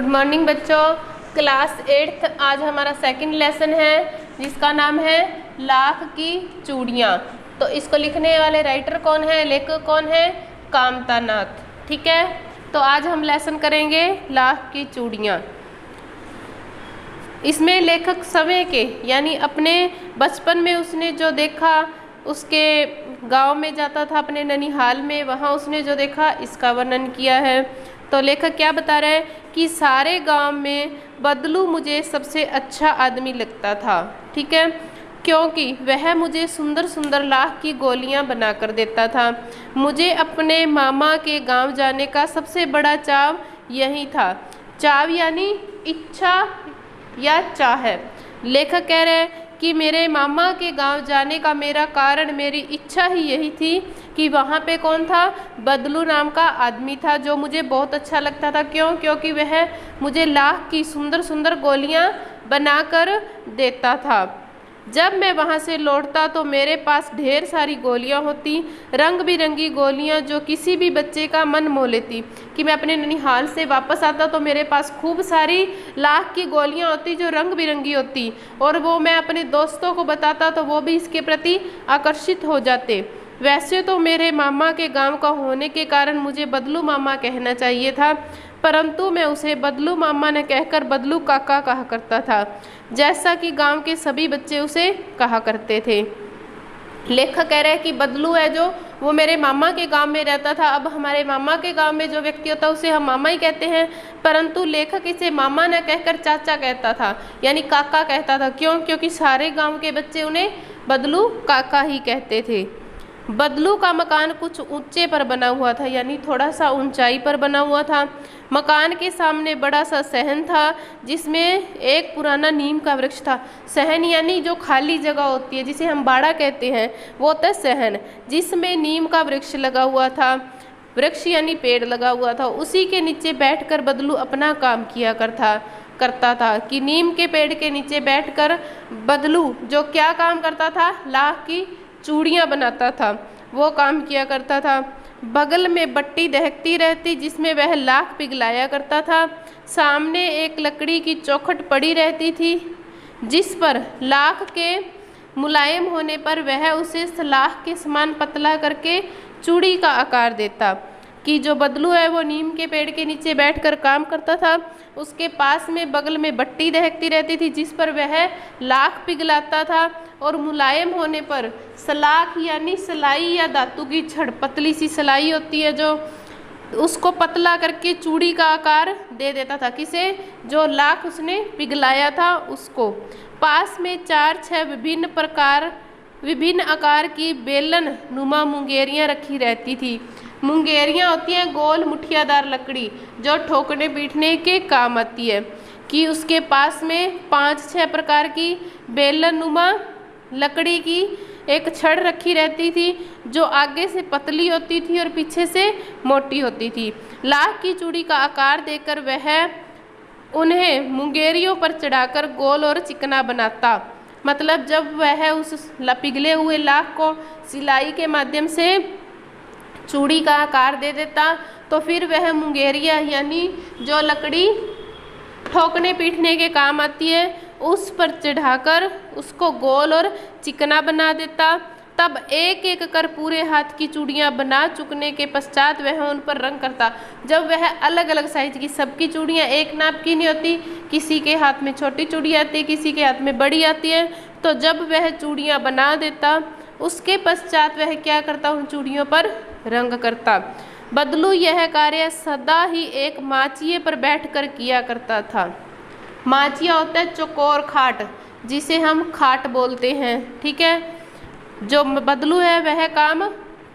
Good morning बच्चों। Class 8th आज हमारा सेकंड लेसन है जिसका नाम है लाख की चूड़ियाँ। तो इसको लिखने वाले राइटर कौन है, लेखक कौन है? कामता नाथ। ठीक है, तो आज हम लेसन करेंगे लाख की चूड़ियाँ। इसमें लेखक समय के यानी अपने बचपन में उसने जो देखा, उसके गांव में जाता था अपने ननिहाल में, वहाँ उसने जो देखा इसका वर्णन किया है। तो लेखक क्या बता रहे हैं कि सारे गांव में बदलू मुझे सबसे अच्छा आदमी लगता था। ठीक है, क्योंकि वह मुझे सुंदर सुंदर लाख की गोलियां बना कर देता था। मुझे अपने मामा के गांव जाने का सबसे बड़ा चाव यही था। चाव यानी इच्छा या चाह है। लेखक कह रहे हैं कि मेरे मामा के गांव जाने का मेरा कारण, मेरी इच्छा ही यही थी कि वहाँ पे कौन था? बदलू नाम का आदमी था जो मुझे बहुत अच्छा लगता था। क्यों? क्योंकि वह मुझे लाख की सुंदर सुंदर गोलियाँ बनाकर देता था। जब मैं वहाँ से लौटता तो मेरे पास ढेर सारी गोलियाँ होती, रंग बिरंगी गोलियाँ जो किसी भी बच्चे का मन मोह लेती। कि मैं अपने ननिहाल से वापस आता तो मेरे पास खूब सारी लाख की गोलियाँ होती जो रंग बिरंगी होती, और वो मैं अपने दोस्तों को बताता तो वो भी इसके प्रति आकर्षित हो जाते। वैसे तो मेरे मामा के गांव का होने के कारण मुझे बदलू मामा कहना चाहिए था, परंतु मैं उसे बदलू मामा न कहकर बदलू काका कहा करता था, जैसा कि गांव के सभी बच्चे उसे कहा करते थे। लेखक कह रहे हैं कि बदलू है जो, वो मेरे मामा के गांव में रहता था। अब हमारे मामा के गांव में जो व्यक्ति होता है उसे हम मामा ही कहते हैं, परंतु लेखक इसे मामा न कहकर चाचा कहता था, यानी काका कहता था। क्यों? क्योंकि सारे गांव के बच्चे उन्हें बदलू काका ही कहते थे। बदलू का मकान कुछ ऊंचे पर बना हुआ था, यानी थोड़ा सा ऊंचाई पर बना हुआ था। मकान के सामने बड़ा सा सहन था जिसमें एक पुराना नीम का वृक्ष था। सहन यानी जो खाली जगह होती है जिसे हम बाड़ा कहते हैं, वो होता है सहन, जिसमें नीम का वृक्ष लगा हुआ था। वृक्ष यानी पेड़ लगा हुआ था। उसी के नीचे बैठकर बदलू अपना काम किया करता था कि नीम के पेड़ के नीचे बैठकर बदलू जो क्या काम करता था? लाख की चूड़ियाँ बनाता था, वो काम किया करता था। बगल में बट्टी दहकती रहती जिसमें वह लाख पिघलाया करता था। सामने एक लकड़ी की चौखट पड़ी रहती थी जिस पर लाख के मुलायम होने पर वह उसे लाख के समान पतला करके चूड़ी का आकार देता। कि जो बदलू है वो नीम के पेड़ के नीचे बैठकर काम करता था, उसके पास में बगल में बट्टी दहकती रहती थी जिस पर वह लाख पिघलाता था, और मुलायम होने पर सलाख यानी सलाई या धातु की छड़, पतली सी सलाई होती है जो, उसको पतला करके चूड़ी का आकार दे देता था। किसे? जो लाख उसने पिघलाया था उसको। पास में 4-6 विभिन्न आकार की बेलन नुमा मुंगेरियाँ रखी रहती थी। मुंगेरियाँ होती हैं गोल मुठियादार लकड़ी जो ठोकने पीटने के काम आती है। कि उसके पास में 5-6 प्रकार की बेलन नुमा लकड़ी की एक छड़ रखी रहती थी जो आगे से पतली होती थी और पीछे से मोटी होती थी। लाख की चूड़ी का आकार देकर वह उन्हें मुंगेरियों पर चढ़ाकर गोल और चिकना बनाता। मतलब जब वह उस पिघले हुए लाख को सिलाई के माध्यम से चूड़ी का आकार दे देता तो फिर वह मुंगेरिया यानी जो लकड़ी ठोकने पीटने के काम आती है उस पर चढ़ाकर उसको गोल और चिकना बना देता। तब एक एक कर पूरे हाथ की चूड़ियाँ बना चुकने के पश्चात वह उन पर रंग करता। जब वह अलग अलग साइज की, सबकी चूड़ियाँ एक नाप की नहीं होती, किसी के हाथ में छोटी चूड़ी आती है, किसी के हाथ में बड़ी आती है। तो जब वह चूड़ियाँ बना देता उसके पश्चात वह क्या करता? उन चूड़ियों पर रंग करता। बदलू यह कार्य सदा ही एक माचिए पर बैठकर किया करता था। माचिया होता है चौकोर खाट, जिसे हम खाट बोलते हैं। ठीक है, जो बदलू है वह काम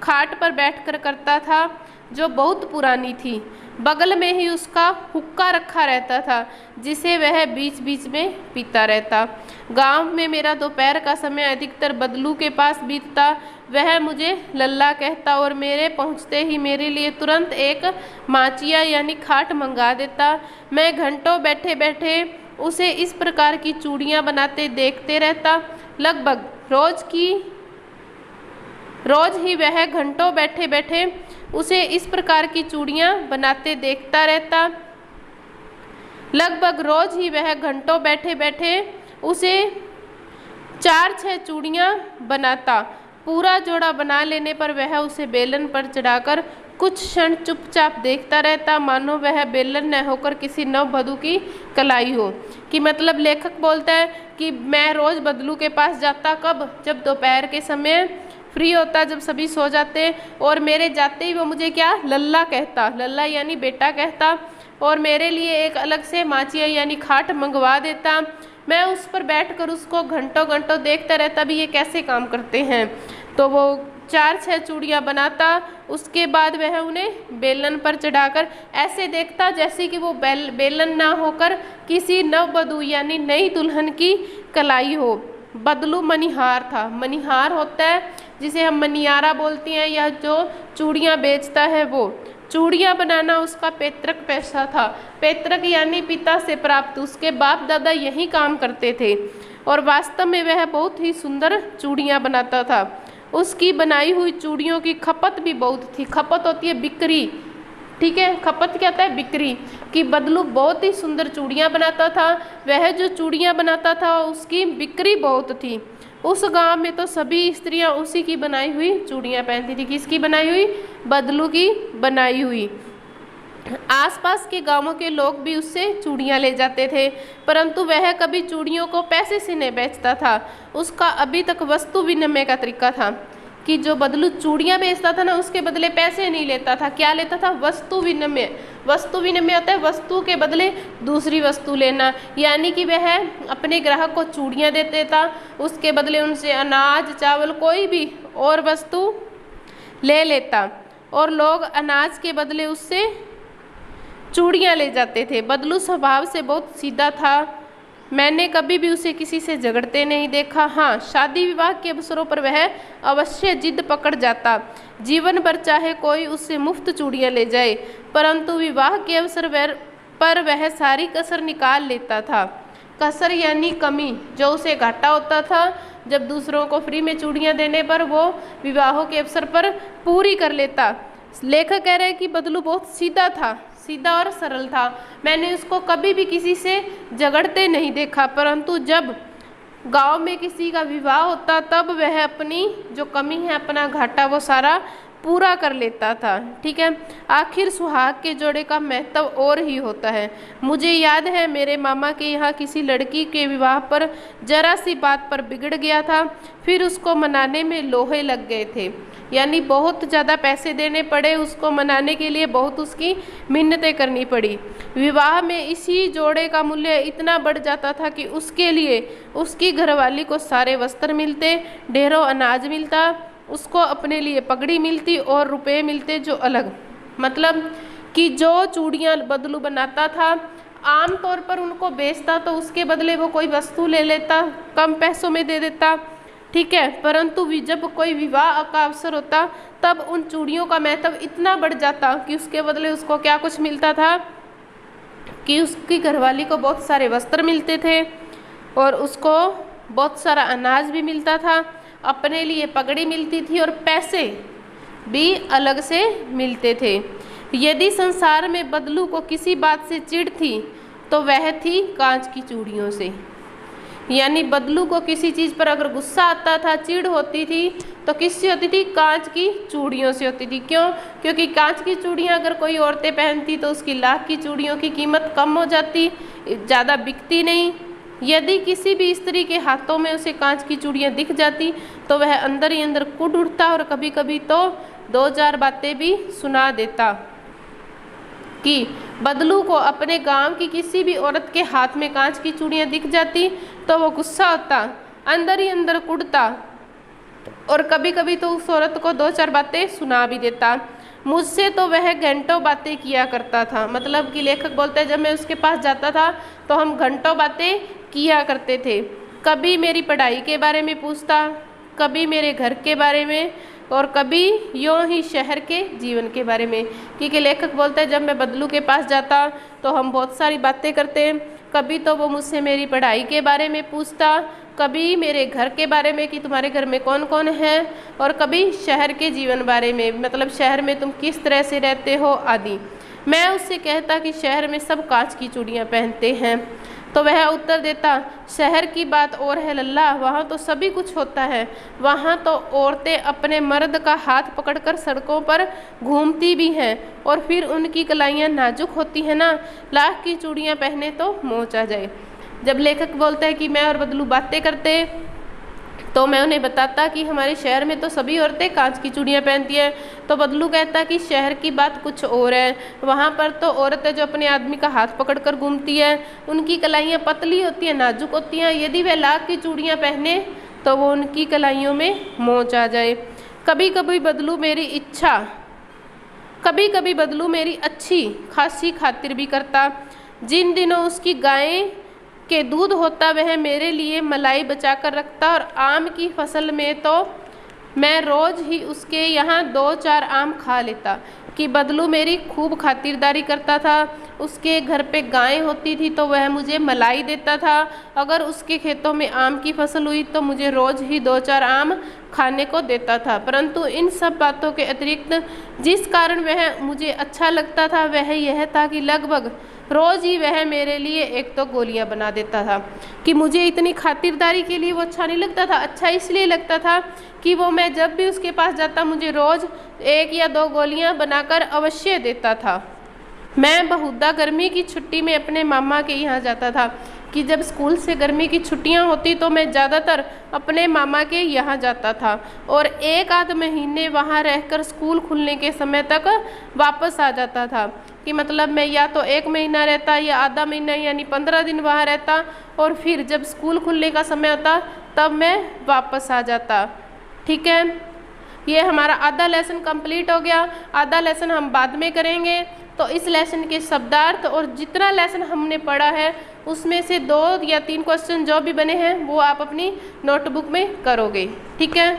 खाट पर बैठकर करता था जो बहुत पुरानी थी। बगल में ही उसका हुक्का रखा रहता था जिसे वह बीच बीच में पीता रहता। गांव में मेरा दोपहर का समय अधिकतर बदलू के पास बीतता। वह मुझे लल्ला कहता और मेरे पहुंचते ही मेरे लिए तुरंत एक माचिया यानी खाट मंगा देता। मैं घंटों बैठे बैठे उसे इस प्रकार की चूड़ियाँ बनाते देखते रहता। लगभग रोज ही वह घंटों बैठे बैठे उसे इस प्रकार की चूड़ियाँ बनाते देखता रहता। लगभग रोज ही वह घंटों बैठे बैठे उसे 4-6 चूड़ियाँ बनाता। पूरा जोड़ा बना लेने पर वह उसे बेलन पर चढ़ाकर कुछ क्षण चुपचाप देखता रहता, मानो वह बेलन न होकर किसी नववधू की कलाई हो। कि मतलब लेखक बोलता है कि मैं रोज़ बदलू के पास जाता, कब? जब दोपहर के समय फ्री होता, जब सभी सो जाते, और मेरे जाते ही वो मुझे क्या लल्ला कहता, लल्ला यानी बेटा कहता, और मेरे लिए एक अलग से माचिया यानी खाट मंगवा देता। मैं उस पर बैठकर उसको घंटों घंटों देखता रहता भी ये कैसे काम करते हैं। तो वो 4-6 चूड़ियाँ बनाता, उसके बाद वह उन्हें बेलन पर चढ़ाकर ऐसे देखता जैसे कि वो बेलन ना होकर किसी नववधू यानी नई दुल्हन की कलाई हो। बदलू मनिहार था। मनिहार होता है जिसे हम मनियारा बोलते हैं, या जो चूड़ियाँ बेचता है वो। चूड़ियाँ बनाना उसका पैतृक पेशा था। पैतृक यानी पिता से प्राप्त, उसके बाप दादा यही काम करते थे, और वास्तव में वह बहुत ही सुंदर चूड़ियाँ बनाता था। उसकी बनाई हुई चूड़ियों की खपत भी बहुत थी। खपत होती है बिक्री, ठीक है, खपत क्या होता है? बिक्री। कि बदलू बहुत ही सुंदर चूड़ियाँ बनाता था। वह जो चूड़ियाँ बनाता था उसकी बिक्री बहुत थी। उस गांव में तो सभी स्त्रियां उसी की बनाई हुई चूड़ियाँ पहनती थी। किसकी बनाई हुई? बदलू की बनाई हुई। आसपास के गांवों के लोग भी उससे चूड़ियाँ ले जाते थे, परंतु वह कभी चूड़ियों को पैसे से नहीं बेचता था। उसका अभी तक वस्तु विनिमय का तरीका था कि जो बदलू चूड़ियाँ बेचता था ना, उसके बदले पैसे नहीं लेता था। क्या लेता था? वस्तु विनिमय। वस्तु विनिमय होता है वस्तु के बदले दूसरी वस्तु लेना, यानी कि वह अपने ग्राहक को चूड़ियाँ देते था, उसके बदले उनसे अनाज, चावल, कोई भी और वस्तु ले लेता, और लोग अनाज के बदले उससे चूड़ियाँ ले जाते थे। बदलू स्वभाव से बहुत सीधा था। मैंने कभी भी उसे किसी से झगड़ते नहीं देखा। हाँ, शादी विवाह के अवसरों पर वह अवश्य जिद पकड़ जाता, जीवन भर चाहे कोई उससे मुफ्त चूड़ियाँ ले जाए, परंतु विवाह के अवसर पर वह सारी कसर निकाल लेता था। कसर यानी कमी, जो उसे घाटा होता था जब दूसरों को फ्री में चूड़ियाँ देने पर, वो विवाहों के अवसर पर पूरी कर लेता। लेखक कह रहे हैं कि बदलू बहुत सीधा था, सीधा और सरल था। मैंने उसको कभी भी किसी से झगड़ते नहीं देखा, परंतु जब गांव में किसी का विवाह होता तब वह अपनी जो कमी है, अपना घाटा, वो सारा पूरा कर लेता था। ठीक है। आखिर सुहाग के जोड़े का महत्व और ही होता है। मुझे याद है मेरे मामा के यहाँ किसी लड़की के विवाह पर जरा सी बात पर बिगड़ गया था, फिर उसको मनाने में लोहे लग गए थे, यानी बहुत ज़्यादा पैसे देने पड़े उसको मनाने के लिए, बहुत उसकी मिन्नतें करनी पड़ी। विवाह में इसी जोड़े का मूल्य इतना बढ़ जाता था कि उसके लिए उसकी घरवाली को सारे वस्त्र मिलते, ढेरों अनाज मिलता, उसको अपने लिए पगड़ी मिलती और रुपए मिलते जो अलग। मतलब कि जो चूड़ियाँ बदलू बनाता था आम तौर पर उनको बेचता तो उसके बदले वो कोई वस्तु ले लेता, कम पैसों में दे देता, ठीक है। परंतु जब कोई विवाह का अवसर होता तब उन चूड़ियों का महत्व इतना बढ़ जाता कि उसके बदले उसको क्या कुछ मिलता था कि उसकी घरवाली को बहुत सारे वस्त्र मिलते थे और उसको बहुत सारा अनाज भी मिलता था, अपने लिए पगड़ी मिलती थी और पैसे भी अलग से मिलते थे। यदि संसार में बदलू को किसी बात से चिढ़ थी तो वह थी कांच की चूड़ियों से। यानी बदलू को किसी चीज़ पर अगर गुस्सा आता था, चिढ़ होती थी, तो किससे होती थी? कांच की चूड़ियों से होती थी। क्यों? क्योंकि कांच की चूड़ियाँ अगर कोई औरतें पहनती तो उसकी लाख की चूड़ियों की कीमत कम हो जाती, ज़्यादा बिकती नहीं। यदि किसी भी स्त्री के हाथों में उसे कांच की चूड़ियाँ दिख जाती तो वह अंदर ही अंदर कूद उठता और कभी कभी तो 2-4 बातें भी सुना देता। कि बदलू को अपने गांव की किसी भी औरत के हाथ में कांच की चूड़ियाँ दिख जाती तो वो गुस्सा होता, अंदर ही अंदर कूदता और कभी कभी तो उस औरत को 2-4 बातें सुना भी देता। मुझसे तो वह घंटों बातें किया करता था। मतलब कि लेखक बोलते हैं जब मैं उसके पास जाता था तो हम घंटों बातें किया करते थे। कभी मेरी पढ़ाई के बारे में पूछता, कभी मेरे घर के बारे में और कभी यूँ ही शहर के जीवन के बारे में। क्योंकि लेखक बोलते हैं जब मैं बदलू के पास जाता तो हम बहुत सारी बातें करते। कभी तो वो मुझसे मेरी पढ़ाई के बारे में पूछता, कभी मेरे घर के बारे में कि तुम्हारे घर में कौन कौन है, और कभी शहर के जीवन बारे में, मतलब शहर में तुम किस तरह से रहते हो आदि। मैं उससे कहता कि शहर में सब कांच की चूड़ियाँ पहनते हैं, तो वह उत्तर देता, शहर की बात और है लल्ला, वहाँ तो सभी कुछ होता है। वहाँ तो औरतें अपने मर्द का हाथ पकड़कर सड़कों पर घूमती भी हैं, और फिर उनकी कलाइयाँ नाजुक होती हैं ना, लाख की चूड़ियाँ पहने तो मोच आ जाए। जब लेखक बोलता है कि मैं और बदलू बातें करते, तो मैं उन्हें बताता कि हमारे शहर में तो सभी औरतें कांच की चूड़ियाँ पहनती हैं। तो बदलू कहता कि शहर की बात कुछ और है, वहाँ पर तो औरतें जो अपने आदमी का हाथ पकड़कर घूमती है, उनकी कलाइयाँ पतली होती हैं, नाजुक होती हैं, यदि वे लाख की चूड़ियाँ पहने तो वो उनकी कलाइयों में मोच आ जाए। कभी कभी बदलू मेरी अच्छी खासी खातिर भी करता। जिन दिनों उसकी गाय के दूध होता वह मेरे लिए मलाई बचा कर रखता, और आम की फसल में तो मैं रोज़ ही उसके यहाँ 2-4 आम खा लेता। कि बदलू मेरी खूब खातिरदारी करता था। उसके घर पे गाय होती थी तो वह मुझे मलाई देता था। अगर उसके खेतों में आम की फसल हुई तो मुझे रोज़ ही 2-4 आम खाने को देता था। परंतु इन सब बातों के अतिरिक्त जिस कारण वह मुझे अच्छा लगता था वह यह था कि लगभग रोज़ ही वह मेरे लिए एक तो गोलियां बना देता था। कि मुझे इतनी खातिरदारी के लिए वो अच्छा नहीं लगता था, अच्छा इसलिए लगता था कि वो मैं जब भी उसके पास जाता मुझे रोज़ 1 या 2 गोलियां बनाकर अवश्य देता था। मैं बहुधा गर्मी की छुट्टी में अपने मामा के यहाँ जाता था। कि जब स्कूल से गर्मी की छुट्टियां होती तो मैं ज़्यादातर अपने मामा के यहाँ जाता था और 1-8 महीने वहाँ रहकर स्कूल खुलने के समय तक वापस आ जाता था। कि मतलब मैं या तो 1 महीना रहता या आधा महीना यानी 15 दिन वहाँ रहता, और फिर जब स्कूल खुलने का समय होता तब मैं वापस आ जाता। ठीक है, ये हमारा आधा लेसन कंप्लीट हो गया। आधा लेसन हम बाद में करेंगे। तो इस लेसन के शब्दार्थ और जितना लेसन हमने पढ़ा है उसमें से 2 या 3 क्वेश्चन जो भी बने हैं वो आप अपनी नोटबुक में करोगे। ठीक है।